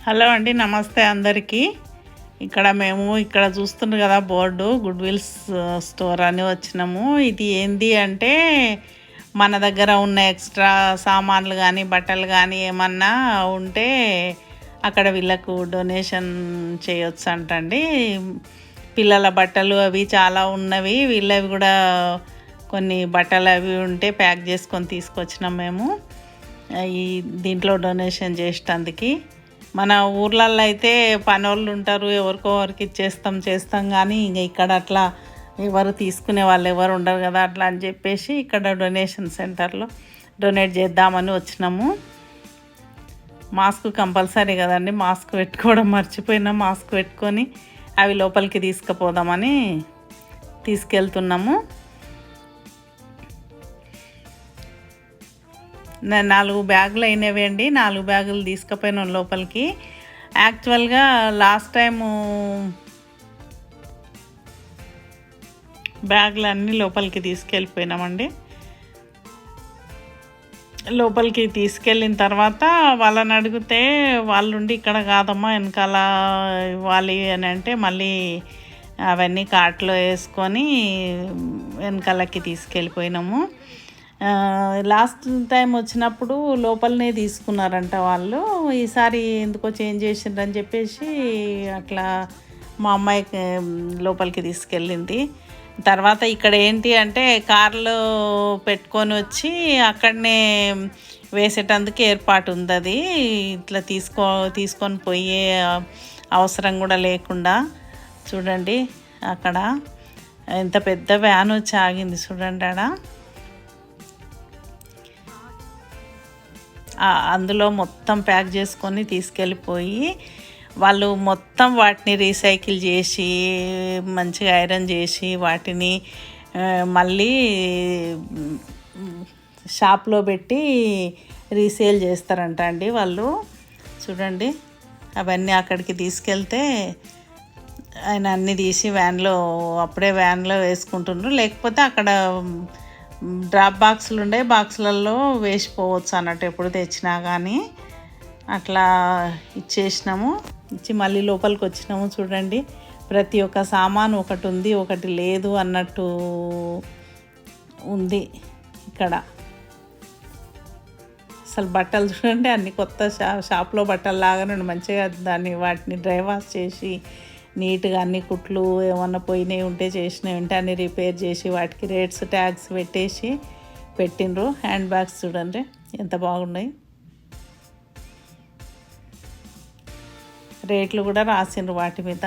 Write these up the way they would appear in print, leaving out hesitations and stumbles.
Hello అండి, నమస్తే అందరికీ. ఇక్కడ చూస్తున్నారు కదా బోర్డు, గుడ్ విల్స్ స్టోర్ అని వచ్చినాము. ఇది ఏంది అంటే మన దగ్గర ఉన్న ఎక్స్ట్రా సామాన్లు కానీ బట్టలు కానీ ఏమన్నా ఉంటే అక్కడ వీళ్ళకు డొనేషన్ చేయొచ్చు అంటండి. పిల్లల బట్టలు అవి చాలా ఉన్నవి, వీళ్ళవి కూడా కొన్ని బట్టలు అవి ఉంటే ప్యాక్ చేసుకొని తీసుకొచ్చినాం మేము ఈ దీంట్లో డొనేషన్ చేసేటందుకు. మన ఊర్లలో అయితే పనోళ్ళు ఉంటారు, ఎవరికొవరికి చేస్తాం కానీ ఇంక ఇక్కడ అట్లా ఎవరు తీసుకునే వాళ్ళు ఎవరు ఉండరు కదా, అట్లా అని చెప్పేసి ఇక్కడ డొనేషన్ సెంటర్లో డొనేట్ చేద్దామని వచ్చినాము. మాస్క్ కంపల్సరీ కదండి, మాస్క్ పెట్టుకోవడం మర్చిపోయినా మాస్క్ పెట్టుకొని అవి లోపలికి తీసుకుపోదామని తీసుకెళ్తున్నాము. 4 బ్యాగులు అయినవి అండి, 4 బ్యాగులు తీసుకుపోయినాం లోపలికి. యాక్చువల్గా లాస్ట్ టైము బ్యాగులు అన్నీ లోపలికి తీసుకెళ్ళిపోయినామండి. లోపలికి తీసుకెళ్ళిన తర్వాత వాళ్ళని అడిగితే వాళ్ళుండి ఇక్కడ కాదమ్మా వెనకాల ఇవ్వాలి అని అంటే మళ్ళీ అవన్నీ కార్ట్లో వేసుకొని వెనకాలకి తీసుకెళ్ళిపోయినాము. లాస్ట్ టైం వచ్చినప్పుడు లోపలనే తీసుకున్నారంట వాళ్ళు, ఈసారి ఎందుకో చేంజ్ చేసిండ్రని చెప్పేసి అట్లా మా అమ్మాయికి లోపలికి తీసుకెళ్ళింది. తర్వాత ఇక్కడ ఏంటి అంటే కార్లో పెట్టుకొని వచ్చి అక్కడనే వేసేటందుకు ఏర్పాటు ఉంది. అది ఇట్లా తీసుకొని పోయే అవసరం కూడా లేకుండా చూడండి అక్కడ ఎంత పెద్ద వ్యాన్ వచ్చి ఆగింది చూడండి. అందులో మొత్తం ప్యాక్ చేసుకొని తీసుకెళ్ళిపోయి వాళ్ళు మొత్తం వాటిని రీసైకిల్ చేసి మంచిగా ఐరన్ చేసి వాటిని మళ్ళీ షాప్లో పెట్టి రీసేల్ చేస్తారంట అండి వాళ్ళు. చూడండి అవన్నీ అక్కడికి తీసుకెళ్తే ఆయన అన్నీ తీసి అప్పుడే వ్యాన్లో వేసుకుంటున్నారు, లేకపోతే అక్కడ డ్రాప్ బాక్సులు ఉండే బాక్సులలో వేసిపోవచ్చు అన్నట్టు ఎప్పుడు తెచ్చినా కానీ. అట్లా ఇచ్చేసినాము, ఇచ్చి మళ్ళీ లోపలికి వచ్చినాము. చూడండి ప్రతి ఒక్క సామాను ఒకటి ఉంది ఒకటి లేదు అన్నట్టు ఉంది ఇక్కడ. అసలు బట్టలు చూడండి అన్ని కొత్త షాప్లో బట్టలు లాగానే మంచిగా వాటిని డ్రై వాష్ చేసి నీట్గా అన్ని కుట్లు ఏమన్నా పోయినవి ఉంటే చేసినవి ఉంటే అన్ని రిపేర్ చేసి వాటికి రేట్స్ ట్యాగ్స్ పెట్టేసి పెట్టిండ్రు. హ్యాండ్ బ్యాగ్స్ చూడండి ఎంత బాగున్నాయి, రేట్లు కూడా రాసిండ్రు వాటి మీద.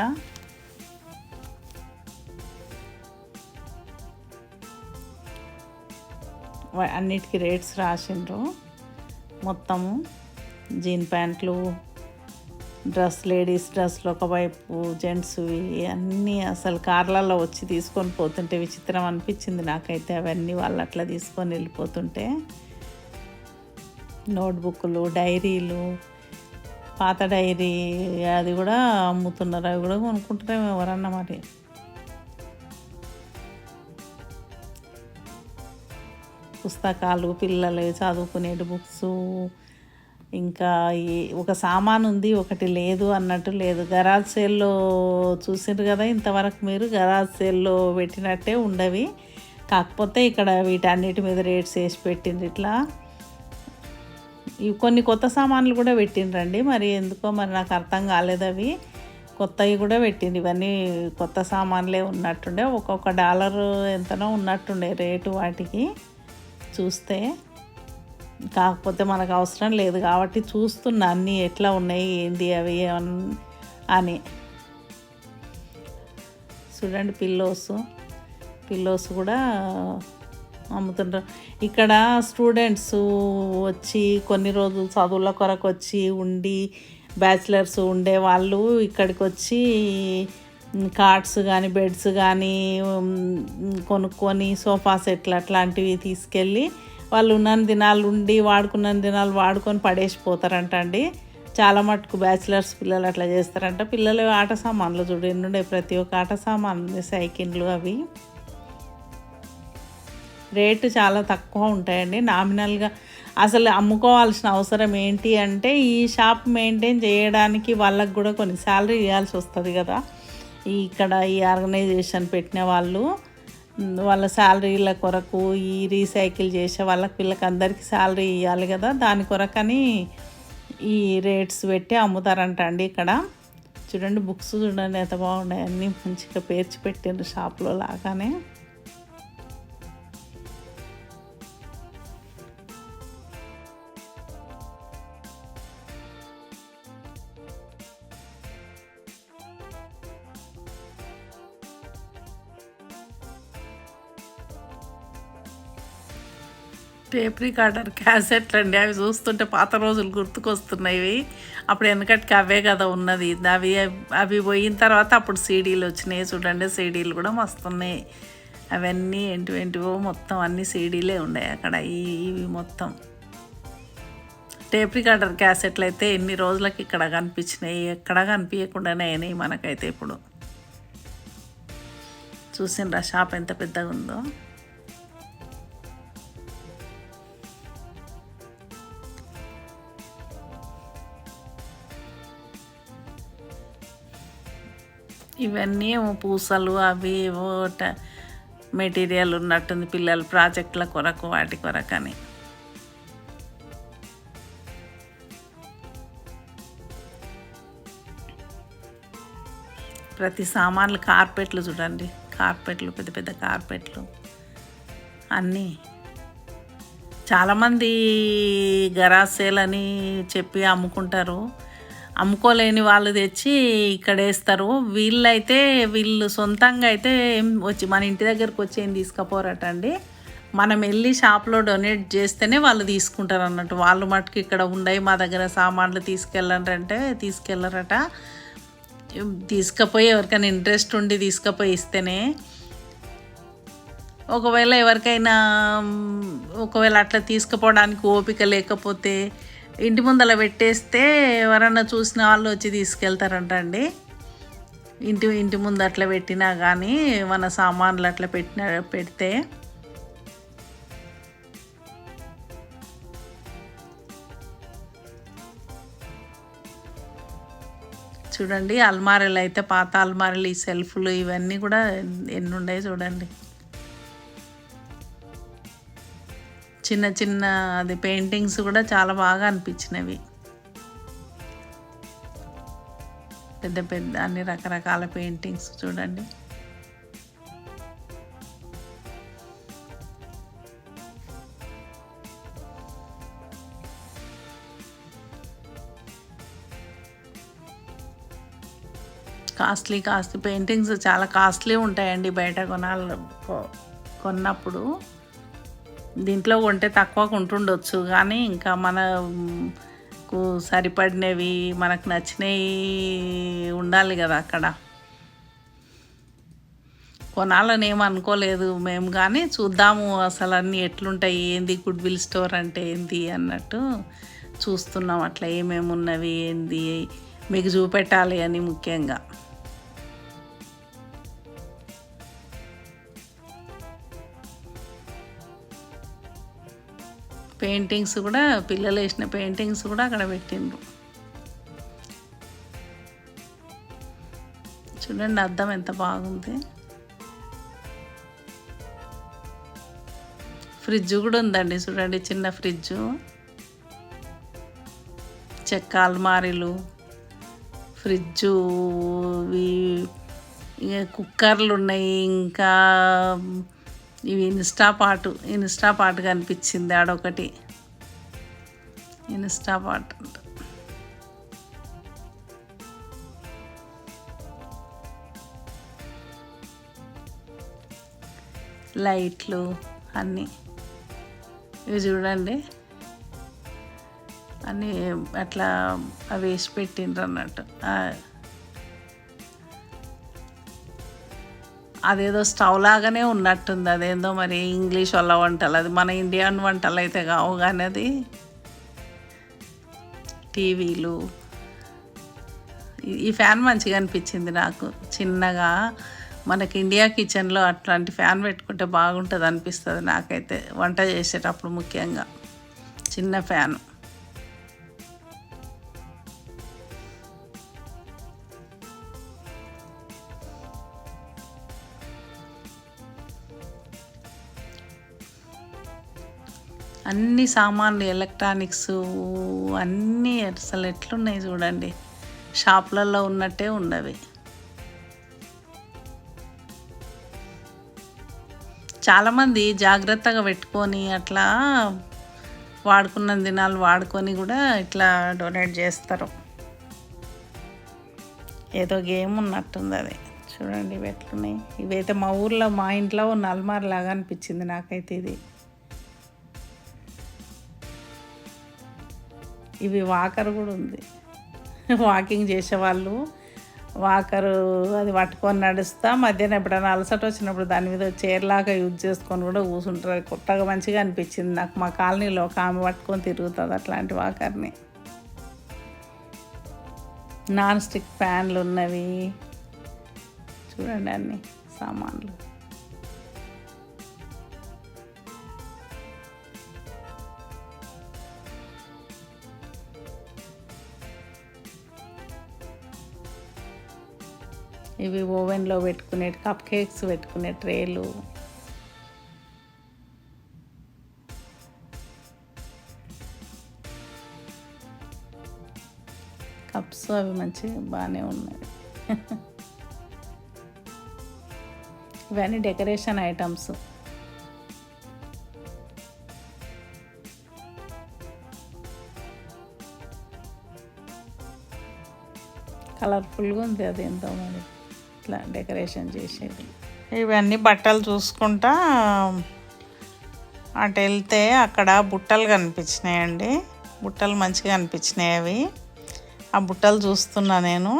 అన్నిటికీ రేట్స్ రాసిండ్రు. మొత్తము జీన్ ప్యాంట్లు, లేడీస్ డ్రెస్లు ఒకవైపు, జెంట్స్వి అన్నీ అసలు కార్లలో వచ్చి తీసుకొని పోతుంటే విచిత్రం అనిపించింది నాకైతే. అవన్నీ వాళ్ళు అట్లా తీసుకొని వెళ్ళిపోతుంటే నోట్బుక్లు, డైరీలు, పాత డైరీ అది కూడా అమ్ముతున్నారు, అవి కూడా కొనుక్కుంటారేమో ఎవరన్నా మరి. పుస్తకాలు, పిల్లలు చదువుకునే బుక్స్, ఇంకా ఒక సామాను ఉంది ఒకటి లేదు అన్నట్టు లేదు. గరాజ్ సేల్లో చూసిండ్రు కదా ఇంతవరకు మీరు, గరాజ్ సేల్లో పెట్టినట్టే ఉండవి, కాకపోతే ఇక్కడ వీటన్నిటి మీద రేట్స్ వేసి పెట్టిండ్రు. ఇట్లా కొన్ని కొత్త సామాన్లు కూడా పెట్టిండ్రండి, మరి ఎందుకో మరి నాకు అర్థం కాలేదు. అవి కొత్తవి కూడా పెట్టిండ్రు, ఇవన్నీ కొత్త సామాన్లే ఉన్నట్టుండే. ఒక్కొక్క $1 ఎంతనో ఉన్నట్టుండే రేటు వాటికి చూస్తే. కాకపోతే మనకు అవసరం లేదు కాబట్టి చూస్తున్నా అన్నీ ఎట్లా ఉన్నాయి ఏంది అవి అని. చూడండి పిల్లోస్ కూడా అమ్ముతుంటారు. ఇక్కడ స్టూడెంట్స్ వచ్చి కొన్ని రోజులు చదువుల కొరకు వచ్చి ఉండి బ్యాచిలర్స్ ఉండే వాళ్ళు ఇక్కడికి వచ్చి కార్డ్స్ కానీ బెడ్స్ కానీ కొనుక్కొని సోఫా సెట్లు అట్లాంటివి తీసుకెళ్ళి వాళ్ళు ఉన్నన్ని దినాలు ఉండి వాడుకున్న దినాలు వాడుకొని పడేసిపోతారంట అండి. చాలా మటుకు బ్యాచిలర్స్ పిల్లలు అట్లా చేస్తారంట. పిల్లలు ఆట సామాన్లు చూడండి, ప్రతి ఒక్క ఆట సామాన్లు, సైకిళ్ళు అవి రేటు చాలా తక్కువ ఉంటాయండి. నామినల్గా అసలు అమ్ముకోవాల్సిన అవసరం ఏంటి అంటే ఈ షాప్ మెయింటైన్ చేయడానికి వాళ్ళకు కూడా కొన్ని శాలరీ ఇవ్వాల్సి వస్తుంది కదా. ఇక్కడ ఈ ఆర్గనైజేషన్ పెట్టిన వాళ్ళు వాళ్ళ శాలరీల కొరకు ఈ రీసైకిల్ చేసే వీళ్ళకి అందరికీ శాలరీ ఇవ్వాలి కదా, దాని కొరకని ఈ రేట్స్ పెట్టి అమ్ముతారంట అండి. ఇక్కడ చూడండి బుక్స్ చూడండి ఎంత బాగున్నాయి, అన్నీ మంచిగా పేర్చి పెట్టిండ్రు షాప్లో లాగానే. టేప్ రికార్డర్ క్యాసెట్లు అండి, అవి చూస్తుంటే పాత రోజులు గుర్తుకొస్తున్నాయి. అప్పుడు వెనకటికి అవే కదా ఉన్నది, అవి అవి పోయిన తర్వాత అప్పుడు సీడీలు వచ్చినాయి చూడండి. సీడీలు కూడా మస్తున్నాయి, అవన్నీ ఏంటివో మొత్తం అన్ని సీడీలే ఉన్నాయి అక్కడ. ఇవి మొత్తం టేప్ రికార్డర్ క్యాసెట్లు అయితే ఎన్ని రోజులకి ఇక్కడ కనిపించినాయి, ఎక్కడ కనిపించకుండానే అయినాయి మనకైతే. ఇప్పుడు చూసిండ్రా షాప్ ఎంత పెద్దగా ఉందో. ఇవన్నీ ఏమో పూసలు అవి ఏవో మెటీరియల్ ఉన్నట్టుంది పిల్లల ప్రాజెక్టుల కొరకు వాటి కొరకని. ప్రతి సామాన్లు కార్పెట్లు చూడండి, కార్పెట్లు పెద్ద పెద్ద కార్పెట్లు అన్నీ. చాలామంది గరాజ్ సేల్ అని చెప్పి అమ్ముకుంటారు, అమ్ముకోలేని వాళ్ళు తెచ్చి ఇక్కడ వేస్తారు. వీళ్ళు సొంతంగా అయితే వచ్చి మన ఇంటి దగ్గరకు వచ్చి ఏం తీసుకుపోరట అండి. మనం వెళ్ళి షాప్లో డొనేట్ చేస్తేనే వాళ్ళు తీసుకుంటారు అన్నట్టు. వాళ్ళు మటుకు ఇక్కడ ఉండయి మా దగ్గర సామాన్లు తీసుకెళ్ళరట. తీసుకుపోయి ఎవరికైనా ఇంట్రెస్ట్ ఉండి తీసుకుపోయి ఇస్తేనే. ఒకవేళ అట్లా తీసుకుపోవడానికి ఓపిక లేకపోతే ఇంటి ముందర పెట్టేస్తే ఎవరన్నా చూసిన వాళ్ళు వచ్చి తీసుకెళ్తారంట అండి. ఇంటి ముందు అట్లా పెట్టినా కానీ మన సామాన్లు అట్లా పెడితే. చూడండి అల్మారీలు అయితే పాత అల్మారీలు, ఈ సెల్ఫ్లు ఇవన్నీ కూడా ఎన్ని ఉన్నాయి చూడండి. చిన్న చిన్న అది పెయింటింగ్స్ కూడా చాలా బాగా అనిపించినవి. పెద్ద పెద్ద అన్ని రకరకాల పెయింటింగ్స్ చూడండి. కాస్ట్లీ పెయింటింగ్స్ చాలా కాస్ట్లీ ఉంటాయండి బయట కొన్నప్పుడు. దీంట్లో కొంటే తక్కువ ఉంటుండొచ్చు, కానీ ఇంకా మనకు సరిపడినవి మనకు నచ్చినవి ఉండాలి కదా అక్కడ. కొనాలని ఏమనుకోలేదు మేము, కానీ చూద్దాము అసలు అన్నీ ఎట్లుంటాయి, ఏంది గుడ్ విల్ స్టోర్ అంటే ఏంది అన్నట్టు చూస్తున్నాం. అట్లా ఏమేమి ఉన్నవి ఏంది మీకు చూపెట్టాలి అని ముఖ్యంగా. పెయింటింగ్స్ కూడా పిల్లలు వేసిన పెయింటింగ్స్ కూడా అక్కడ పెట్టిండ్రు చూడండి. అద్దం ఎంత బాగుంది. ఫ్రిడ్జ్ కూడా ఉందండి చూడండి, చిన్న ఫ్రిడ్జు, చెక్క అల్మారీలు, ఫ్రిడ్జు, కుక్కర్లు ఉన్నాయి. ఇంకా ఇవి ఇన్స్టాపాట్ కనిపించింది ఆడొకటి, ఇన్స్టాపాట్ అంట. లైట్లు అన్నీ ఇవి చూడండి, అన్నీ అట్లా అవి వేసి పెట్టిండ్రు అన్నట్టు. అదేదో స్టవ్ లాగానే ఉన్నట్టుంది, అదేందో మరి ఇంగ్లీష్ వాళ్ళ వంటలు, అది మన ఇండియన్ వంటలు అయితే కావు. కానీ అది టీవీలు, ఈ ఫ్యాన్ మంచిగా అనిపించింది నాకు. చిన్నగా మనకి ఇండియా కిచెన్లో అట్లాంటి ఫ్యాన్ పెట్టుకుంటే బాగుంటుంది అనిపిస్తుంది నాకైతే వంట చేసేటప్పుడు ముఖ్యంగా. చిన్న ఫ్యాను. అన్ని సామాన్లు ఎలక్ట్రానిక్స్ అన్నీ అసలు ఎట్లున్నాయి చూడండి, షాప్లలో ఉన్నట్టే ఉండవి. చాలామంది జాగ్రత్తగా పెట్టుకొని అట్లా వాడుకున్న దినాలు వాడుకొని కూడా ఇట్లా డొనేట్ చేస్తారు. ఏదో గేమ్ ఉన్నట్టుంది అది. చూడండి ఇవి ఎట్లున్నాయి. ఇవైతే మా ఊర్లో మా ఇంట్లో ఉన్న అల్మార్ లాగా అనిపించింది నాకైతే ఇది. ఇవి వాకర్ కూడా ఉంది. వాకింగ్ చేసేవాళ్ళు వాకరు అది పట్టుకొని నడుస్తా మధ్యాహ్నం ఎప్పుడైనా అలసట వచ్చినప్పుడు దాని మీద చైర్లాగా యూజ్ చేసుకొని కూడా కూర్చుంటారు. కొత్తగా మంచిగా అనిపించింది నాకు. మా కాలనీలో ఒక ఆమె పట్టుకొని తిరుగుతుంది అట్లాంటి వాకర్ని. నాన్ స్టిక్ ప్యాన్లు ఉన్నవి చూడండి, అన్ని సామాన్లు. ఇవి ఓవెన్లో పెట్టుకునే కప్ కేక్స్ పెట్టుకునే ట్రేలు. కప్స్ అవి మంచిగా బాగానే ఉన్నాయి. ఇవన్నీ డెకరేషన్ ఐటమ్స్. కలర్ఫుల్గా ఉంది అది ఎంతో మరి ఇట్లా డెకరేషన్ చేసేది. ఇవన్నీ బట్టలు చూసుకుంటా అటు వెళ్తే అక్కడ బుట్టలు కనిపించినాయండి. బుట్టలు మంచిగా అనిపించినాయి అవి. ఆ బుట్టలు చూస్తున్నా నేను,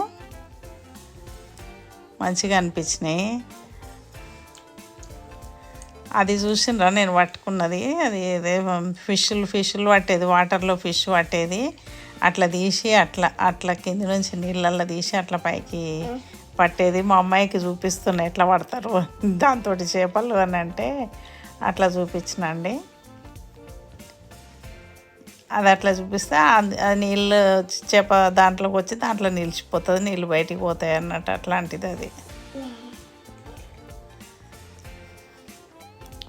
మంచిగా అనిపించినాయి. అది చూసినరా నేను పట్టుకున్నది, అది ఫిష్లు పట్టేది, వాటర్లో ఫిష్ పట్టేది. అట్లా తీసి అట్లా కింది నుంచి నీళ్ళల్లో తీసి అట్లా పైకి పట్టేది. మా అమ్మాయికి చూపిస్తున్నా ఎట్లా పడతారు దాంతో చేపలు అని అంటే అట్లా చూపించినండి. అది అట్లా చూపిస్తే ఆ నీళ్ళు చేప దాంట్లోకి వచ్చి దాంట్లో నిలిచిపోతుంది, నీళ్ళు బయటికి పోతాయి అన్నట్టు అట్లాంటిది అది.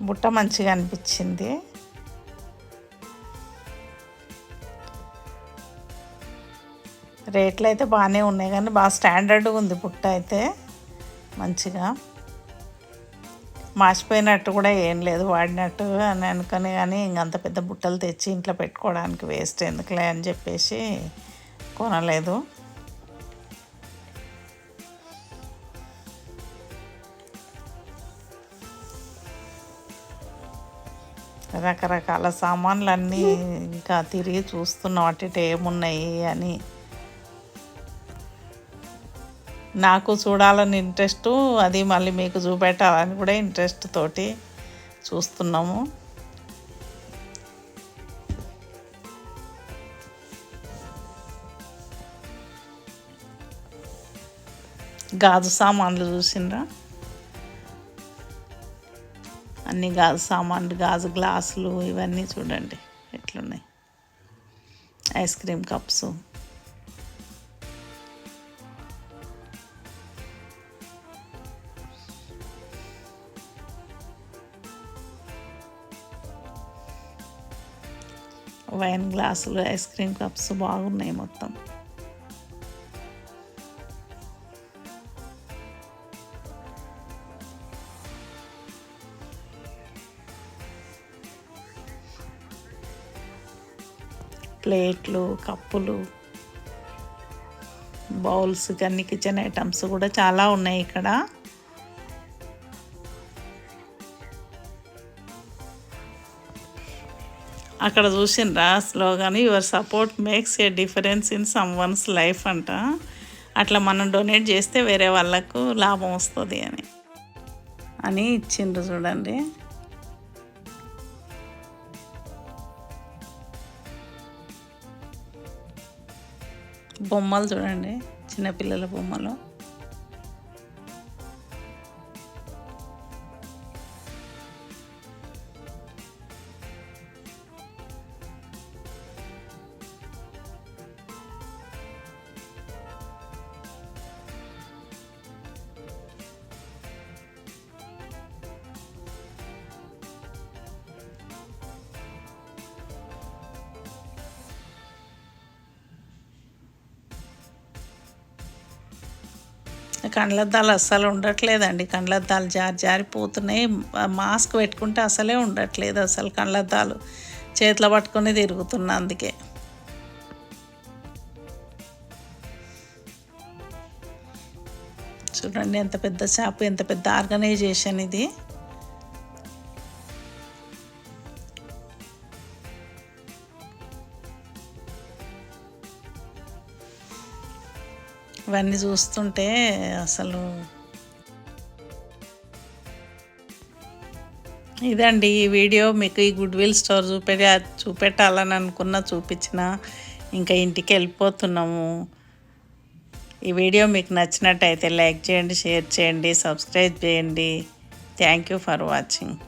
బుట్ట మంచిగా అనిపించింది. రేట్లు అయితే బాగానే ఉన్నాయి కానీ బాగా స్టాండర్డ్గా ఉంది బుట్ట అయితే. మంచిగా మాసిపోయినట్టు కూడా ఏం లేదు, వాడినట్టు అని అనుకుని. కానీ ఇంకంత పెద్ద బుట్టలు తెచ్చి ఇంట్లో పెట్టుకోవడానికి వేస్ట్ ఎందుకులే అని చెప్పేసి కొనలేదు. రకరకాల సామాన్లు అన్నీ ఇంకా తిరిగి చూస్తున్నాం అటు ఏమున్నాయి అని. నాకు చూడాలని ఇంట్రెస్ట్, అది మళ్ళీ మీకు చూపెట్టాలని కూడా ఇంట్రెస్ట్ తోటి చూస్తున్నాము. గాజు సామాన్లు చూసిండ్రా, అన్ని గాజు సామాన్లు, గాజు గ్లాసులు ఇవన్నీ చూడండి ఎట్లున్నాయి. ఐస్ క్రీమ్ కప్స్, వైన్ గ్లాసులు, ఐస్ క్రీమ్ కప్స్ బాగున్నాయి మొత్తం. ప్లేట్లు, కప్పులు, బౌల్స్, అన్ని కిచెన్ ఐటమ్స్ కూడా చాలా ఉన్నాయి ఇక్కడ. అక్కడ చూసిండ్రా స్లోగాని, your support makes a difference in someone's life అంట. అట్లా మనం డొనేట్ చేస్తే వేరే వాళ్ళకు లాభం వస్తుంది అని ఇచ్చిండ్రు చూడండి. బొమ్మలు చూడండి, చిన్నపిల్లల బొమ్మలు. కండ్లద్దాలు అస్సలు ఉండట్లేదండి. కండ్లద్దాలు జారిపోతున్నాయి. మాస్క్ పెట్టుకుంటే అసలే ఉండట్లేదు. అసలు కండ్లద్దాలు చేతిలో పట్టుకొని తిరుగుతున్నా అందుకే. చూడండి ఎంత పెద్ద షాపు, ఎంత పెద్ద ఆర్గనైజేషన్ ఇది. ఇవన్నీ చూస్తుంటే అసలు ఇదండి ఈ వీడియో. మీకు ఈ గుడ్ విల్ స్టోర్ చూపెట్టాలని అనుకున్నా, చూపించిన. ఇంకా ఇంటికి వెళ్ళిపోతున్నాము. ఈ వీడియో మీకు నచ్చినట్టయితే లైక్ చేయండి, షేర్ చేయండి, సబ్స్క్రైబ్ చేయండి. Thank you for watching.